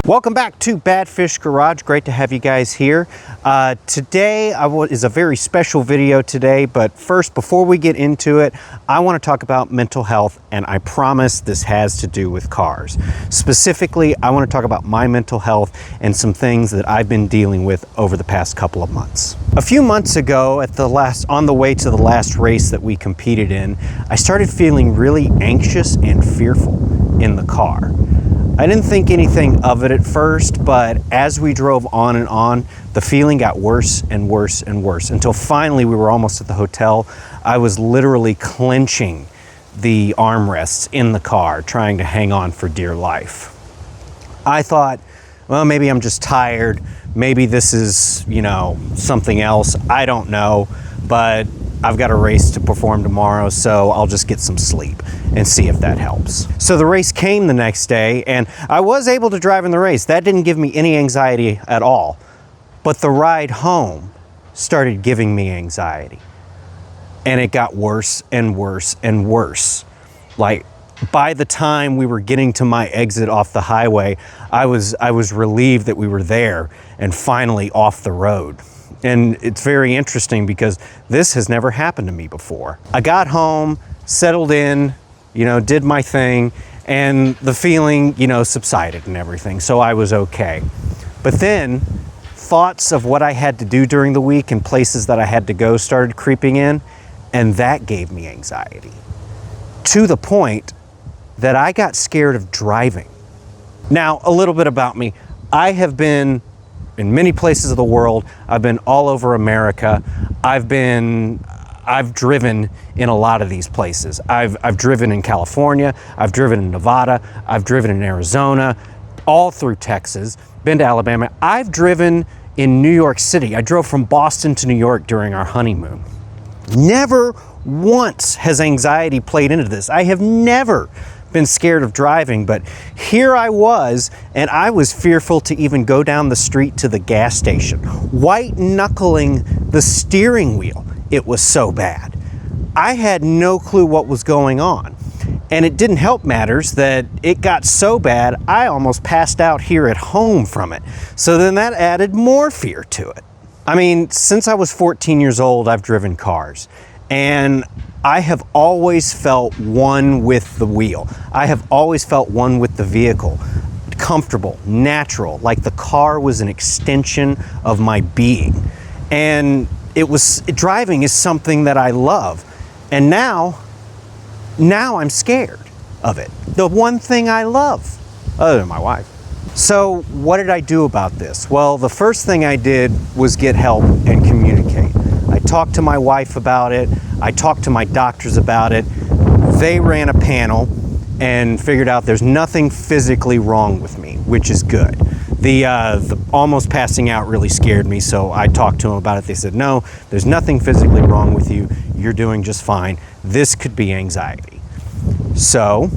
Welcome back to Badfish Garage. Great to have you guys here. Today is a very special video today, but first, before we get into it, I want to talk about mental health, and I promise this has to do with cars. Specifically, I want to talk about my mental health and some things that I've been dealing with over the past couple of months. A few months ago, on the way to the last race that we competed in, I started feeling really anxious and fearful in the car. I didn't think anything of it at first, but as we drove on and on, the feeling got worse and worse and worse until finally we were almost at the hotel. I was literally clenching the armrests in the car, trying to hang on for dear life. I thought, well, maybe I'm just tired. Maybe this is, something else. I don't know, but I've got a race to perform tomorrow, so I'll just get some sleep and see if that helps. So the race came the next day, and I was able to drive in the race. That didn't give me any anxiety at all. But the ride home started giving me anxiety. And it got worse and worse and worse. Like, by the time we were getting to my exit off the highway, I was relieved that we were there and finally off the road. And it's very interesting because this has never happened to me before. I got home, settled in, did my thing, and the feeling, subsided and everything. So I was okay. But then thoughts of what I had to do during the week and places that I had to go started creeping in, and that gave me anxiety. To the point that I got scared of driving. Now, a little bit about me. I have been in many places of the world. I've been all over America. I've driven in a lot of these places. I've driven in California, I've driven in Nevada, I've driven in Arizona, all through Texas, been to Alabama. I've driven in New York City. I drove from Boston to New York during our honeymoon. Never once has anxiety played into this. I have never been scared of driving, but here I was, and I was fearful to even go down the street to the gas station, white knuckling the steering wheel. It was so bad. I had no clue what was going on, and it didn't help matters that it got so bad I almost passed out here at home from it. So then that added more fear to it. I mean, since I was 14 years old, I've driven cars, and I have always felt one with the wheel. I have always felt one with the vehicle. Comfortable, natural, like the car was an extension of my being. And driving is something that I love. And now I'm scared of it. The one thing I love, other than my wife. So what did I do about this? Well, the first thing I did was get help and communicate. I talked to my wife about it. I talked to my doctors about it. They ran a panel and figured out there's nothing physically wrong with me, which is good. The almost passing out really scared me, so I talked to them about it. They said, no, there's nothing physically wrong with you. You're doing just fine. This could be anxiety. So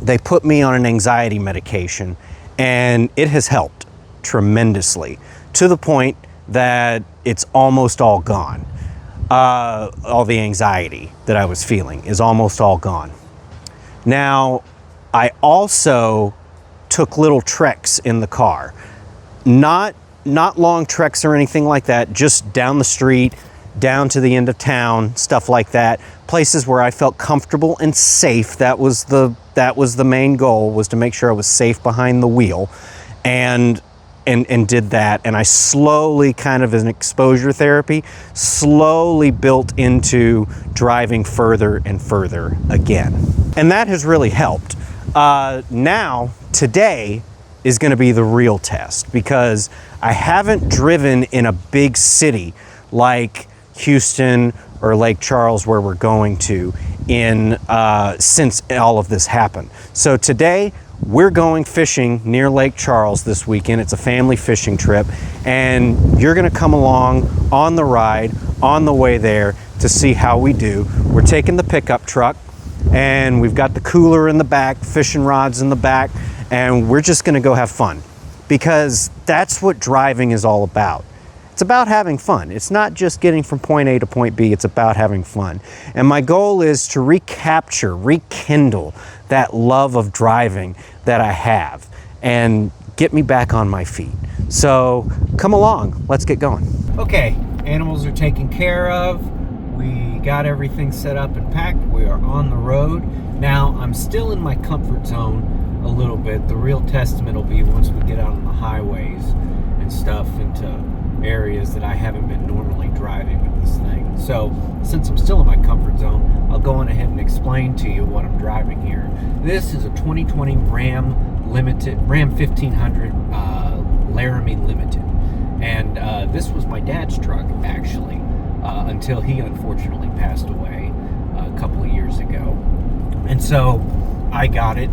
they put me on an anxiety medication, and it has helped tremendously to the point that it's almost all gone. All the anxiety that I was feeling is almost all gone. Now, I also took little treks in the car. Not long treks or anything like that, just down the street, down to the end of town, stuff like that. Places where I felt comfortable and safe. That was the main goal, was to make sure I was safe behind the wheel. And did that, and I slowly, kind of as an exposure therapy, slowly built into driving further and further again. And that has really helped. Now, today is gonna be the real test, because I haven't driven in a big city like Houston or Lake Charles, where we're going to, since all of this happened. So today, we're going fishing near Lake Charles this weekend. It's a family fishing trip, and you're gonna come along on the ride, on the way there, to see how we do. We're taking the pickup truck, and we've got the cooler in the back, fishing rods in the back, and we're just gonna go have fun, because that's what driving is all about. It's about having fun. It's not just getting from point A to point B, it's about having fun. And my goal is to rekindle that love of driving that I have, and get me back on my feet. So come along, let's get going. Okay, animals are taken care of. We got everything set up and packed. We are on the road. Now, I'm still in my comfort zone a little bit. The real testament will be once we get out on the highways and stuff into areas that I haven't been normally driving with this thing. So, since I'm still in my comfort zone, I'll go on ahead and explain to you what I'm driving here. This is a 2020 Ram 1500 Laramie Limited. And this was my dad's truck, actually, until he unfortunately passed away a couple of years ago. And so I got it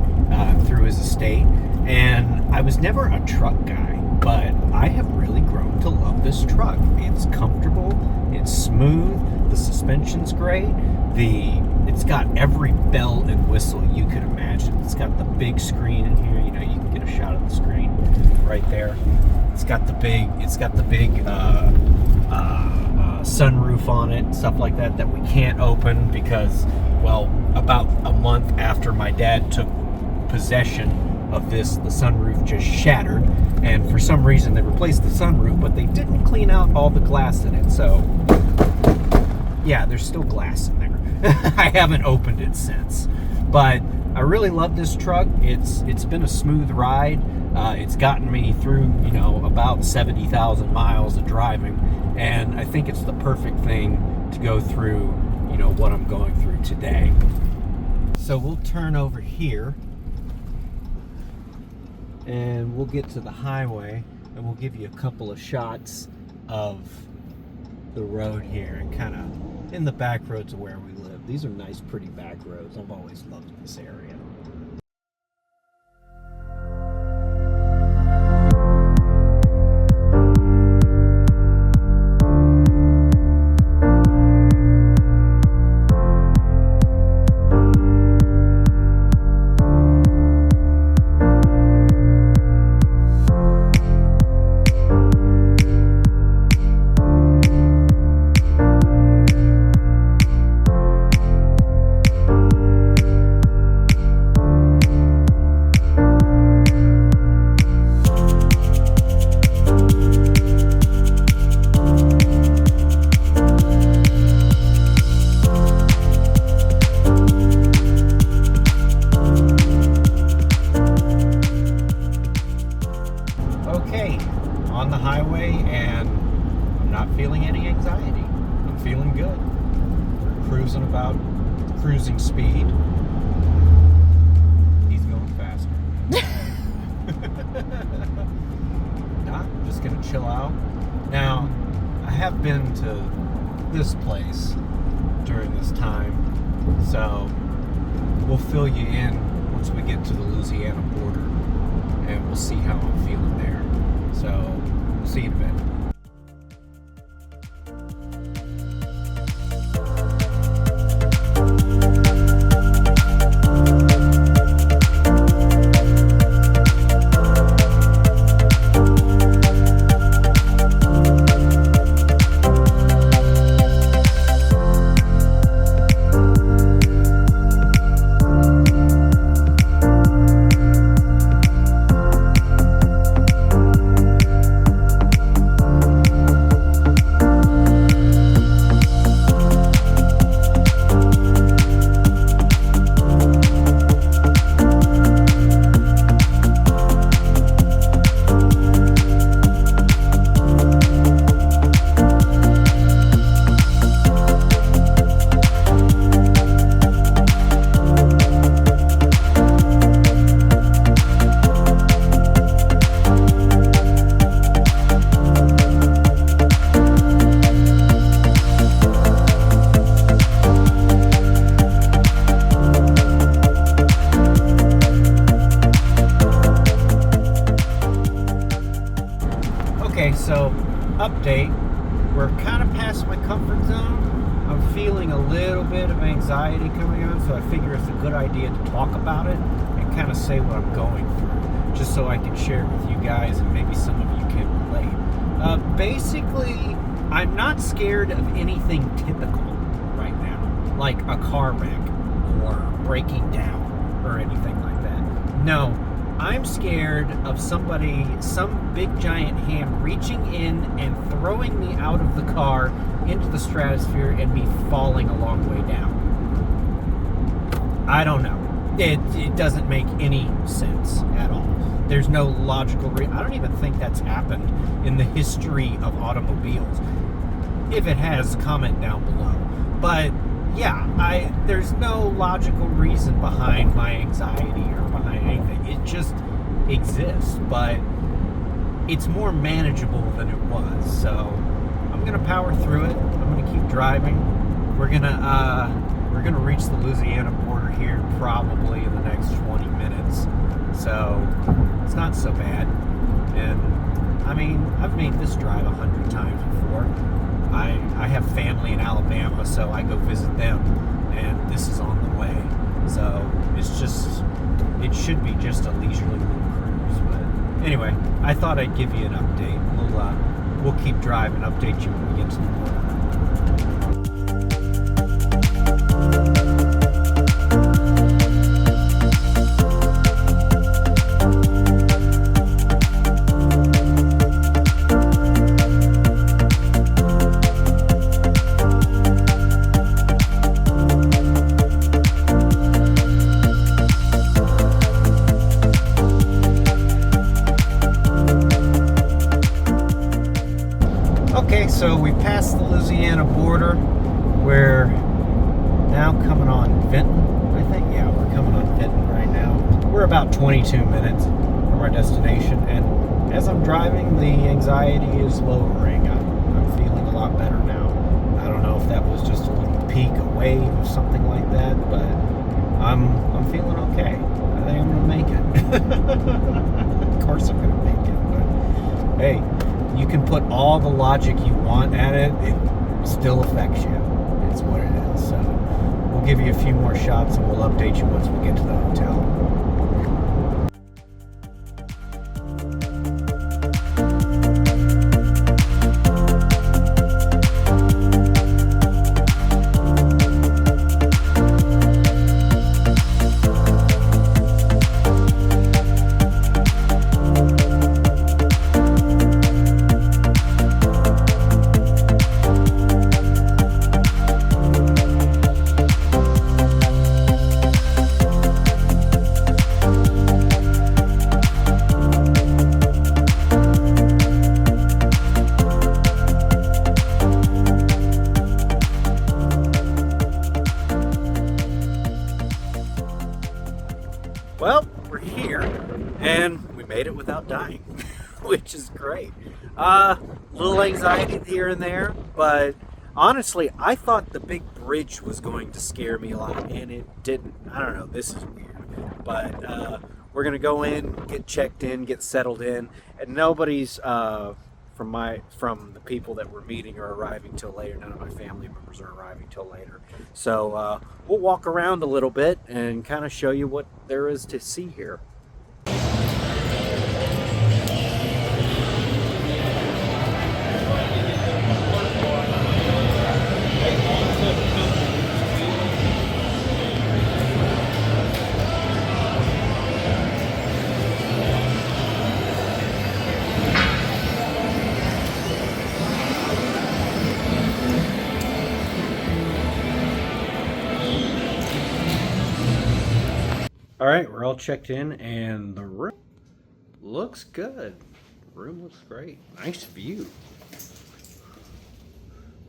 through his estate, and I was never a truck guy, but I have really grown to love this truck. It's comfortable, it's smooth, the suspension's great, it's got every bell and whistle you could imagine. It's got the big screen in here, you can get a shot of the screen right there. It's got the big sunroof on it, stuff like that we can't open because, well, about a month after my dad took possession of this, the sunroof just shattered, and for some reason they replaced the sunroof, but they didn't clean out all the glass in it, so yeah, there's still glass in there. I haven't opened it since, but I really love this truck. It's been a smooth ride. It's gotten me through, about 70,000 miles of driving, and I think it's the perfect thing to go through, what I'm going through today. So we'll turn over here, and we'll get to the highway, and we'll give you a couple of shots of the road here, and kind of in the back roads of where we live. These are nice, pretty back roads. I've always loved this area. On the highway, and I'm not feeling any anxiety. I'm feeling good. We're cruising about cruising speed. He's going faster. I'm just gonna chill out. Now, I have been to this place during this time, so we'll fill you in once we get to the Louisiana border, and we'll see how I'm feeling there. So, we'll see you in a bit. Okay, so update. We're kind of past my comfort zone. I'm feeling a little bit of anxiety coming on, so I figure it's a good idea to talk about it and kind of say what I'm going through, just so I can share it with you guys and maybe some of you can relate. Basically, I'm not scared of anything typical right now, like a car wreck or breaking down or anything like that. No, I'm scared of somebody, some big giant hand reaching in and throwing me out of the car into the stratosphere and me falling a long way down. I don't know. It doesn't make any sense at all. There's no logical reason. I don't even think that's happened in the history of automobiles. If it has, comment down below. But yeah, there's no logical reason behind my anxiety or behind anything. It just exists, but it's more manageable than it was. So I'm gonna power through it. I'm gonna keep driving. We're gonna reach the Louisiana border here probably in the next 20 minutes. So it's not so bad. And I mean, I've made this drive 100 times before. I have family in Alabama, so I go visit them, and this is on the way. So it should be just a leisurely little cruise. But anyway, I thought I'd give you an update. We'll keep driving, update you when we get to the border. Okay, so we passed the Louisiana border. We're now coming on Vinton, I think. Yeah, we're coming on Vinton right now. We're about 22 minutes from our destination, and as I'm driving, the anxiety is lowering. I'm feeling a lot better now. I don't know if that was just a little peak, a wave, or something like that, but I'm feeling okay. I think I'm gonna make it. Of course I'm gonna make it, but hey, you can put all the logic you want at it, it still affects you. It's what it is. So we'll give you a few more shots and we'll update you once we get to the hotel. Well, we're here, and we made it without dying, which is great. Little anxiety here and there, but honestly, I thought the big bridge was going to scare me a lot, and it didn't. I don't know, this is weird, but we're gonna go in, get checked in, get settled in, and nobody's from the people that we're meeting are arriving till later. None of my family members are arriving till later. So we'll walk around a little bit and kind of show you what there is to see here. All right, we're all checked in, and the room looks good. The room looks great. Nice view.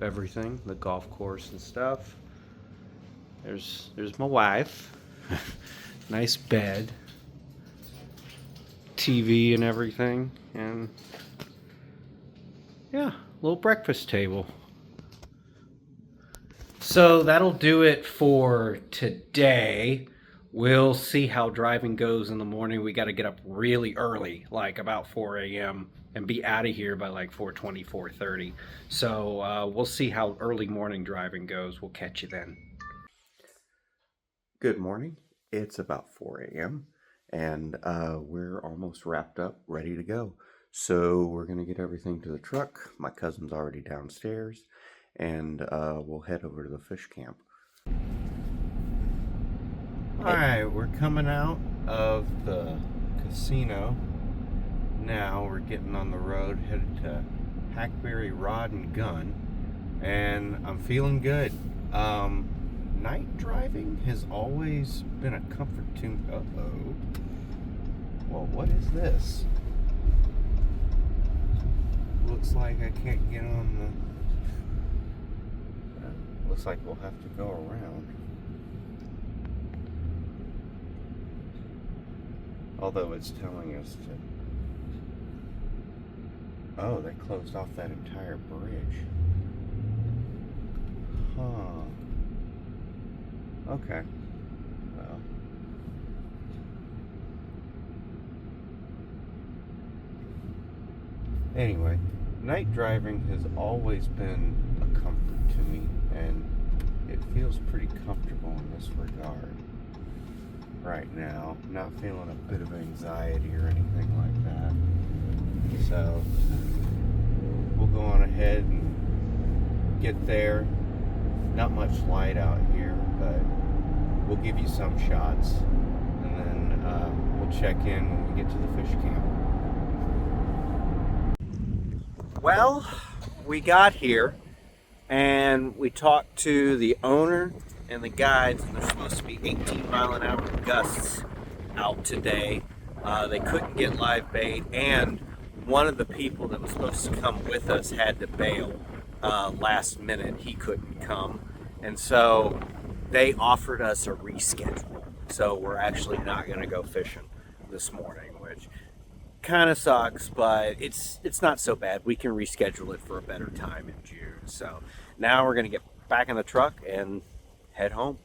Everything, the golf course and stuff. There's my wife. Nice bed, TV and everything, and yeah, little breakfast table. So that'll do it for today. We'll see how driving goes in the morning. We got to get up really early, like about 4 a.m. and be out of here by like 4:20, 4:30. So we'll see how early morning driving goes. We'll catch you then. Good morning. It's about 4 a.m. and we're almost wrapped up, ready to go. So we're going to get everything to the truck. My cousin's already downstairs, and we'll head over to the fish camp. All right, we're coming out of the casino. Now we're getting on the road, headed to Hackberry Rod and Gun, and I'm feeling good. Night driving has always been a comfort to me. Uh-oh. Well, what is this? Looks like I can't get on the... looks like we'll have to go around. Although it's telling us to... Oh, they closed off that entire bridge. Huh. Okay. Well. Anyway, night driving has always been a comfort to me, and it feels pretty comfortable in this regard. Right now, not feeling a bit of anxiety or anything like that. So, we'll go on ahead and get there. Not much light out here, but we'll give you some shots, and then we'll check in when we get to the fish camp. Well, we got here and we talked to the owner and the guides, and there's supposed to be 18-mile-an-hour gusts out today. They couldn't get live bait, and one of the people that was supposed to come with us had to bail last minute. He couldn't come, and so they offered us a reschedule. So we're actually not going to go fishing this morning, which kind of sucks, but it's not so bad. We can reschedule it for a better time in June. So now we're going to get back in the truck and head home.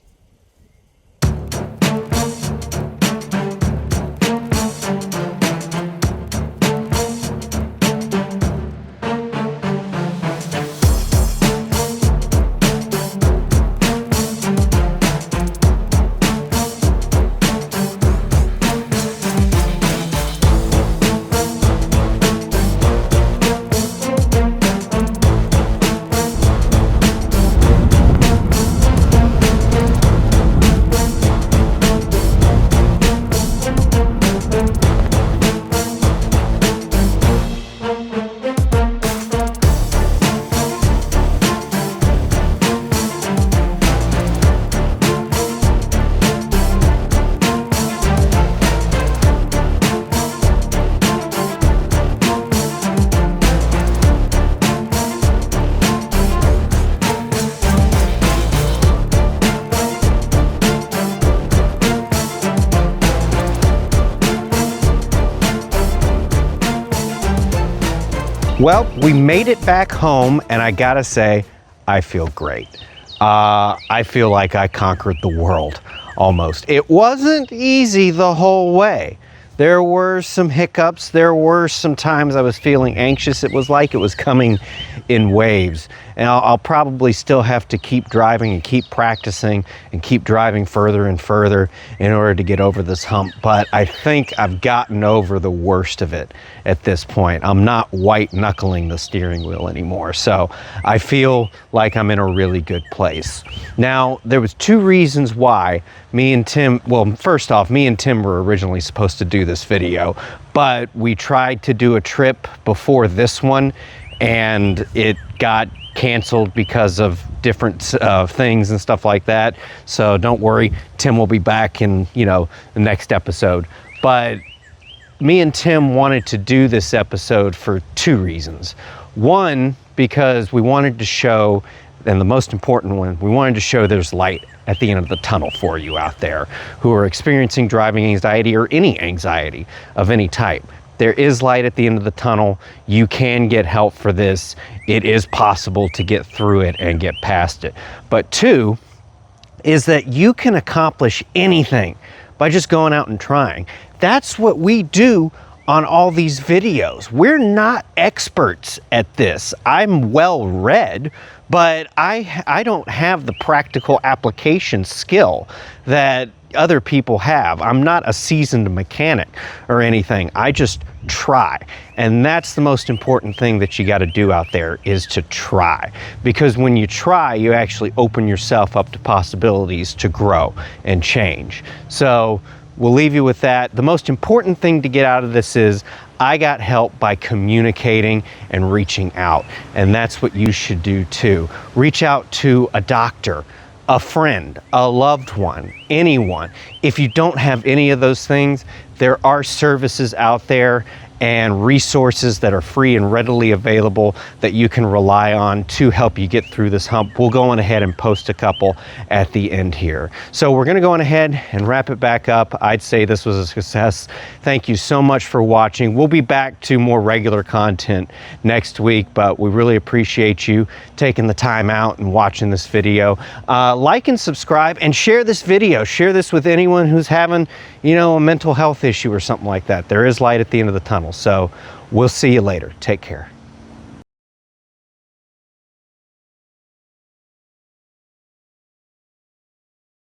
Well, we made it back home, and I gotta say, I feel great. I feel like I conquered the world, almost. It wasn't easy the whole way. There were some hiccups. There were some times I was feeling anxious. It was like it was coming in waves. And I'll probably still have to keep driving and keep practicing and keep driving further and further in order to get over this hump. But I think I've gotten over the worst of it at this point. I'm not white knuckling the steering wheel anymore. So I feel like I'm in a really good place. Now, there was two reasons why me and Tim, well, first off, me and Tim were originally supposed to do this video, but we tried to do a trip before this one and it got canceled because of different things and stuff like that. So don't worry, Tim will be back in, the next episode. But me and Tim wanted to do this episode for two reasons. One, because we wanted to show, and the most important one, we wanted to show there's light at the end of the tunnel for you out there who are experiencing driving anxiety or any anxiety of any type. There is light at the end of the tunnel. You can get help for this. It is possible to get through it and get past it. But two is that you can accomplish anything by just going out and trying. That's what we do on all these videos. We're not experts at this. I'm well read, but I don't have the practical application skill that other people have. I'm not a seasoned mechanic or anything. I just try. And that's the most important thing that you got to do out there, is to try. Because when you try, you actually open yourself up to possibilities to grow and change. So we'll leave you with that. The most important thing to get out of this is I got help by communicating and reaching out. And that's what you should do too. Reach out to a doctor, a friend, a loved one, anyone. If you don't have any of those things, there are services out there and resources that are free and readily available that you can rely on to help you get through this hump. We'll go on ahead and post a couple at the end here. So we're going to go on ahead and wrap it back up. I'd say this was a success. Thank you so much for watching. We'll be back to more regular content next week, but we really appreciate you taking the time out and watching this video. Like and subscribe and share this video. Share this with anyone who's having, a mental health issue or something like that. There is light at the end of the tunnel. So we'll see you later. Take care.